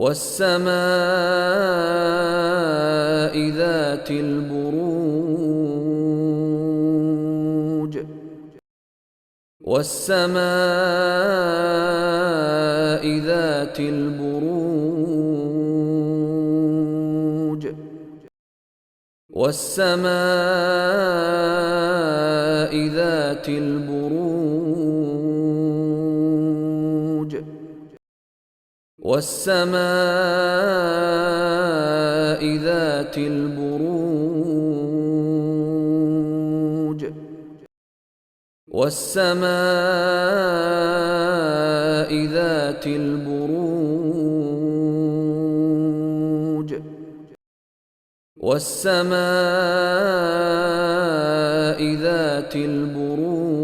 والسماء ذات البروج والسماء ذات البروج والسماء ذات البروج والسماء ذات البروج والسماء ذات البروج والسماء ذات البروج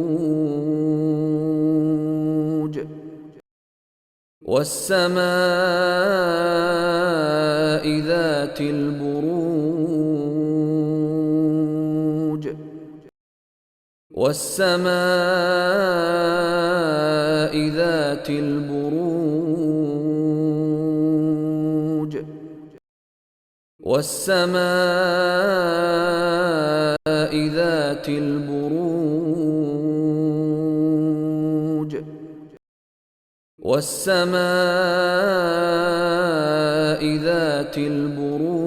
والسماء ذات البروج والسماء ذات البروج والسماء ذات البروج والسماء ذات البروج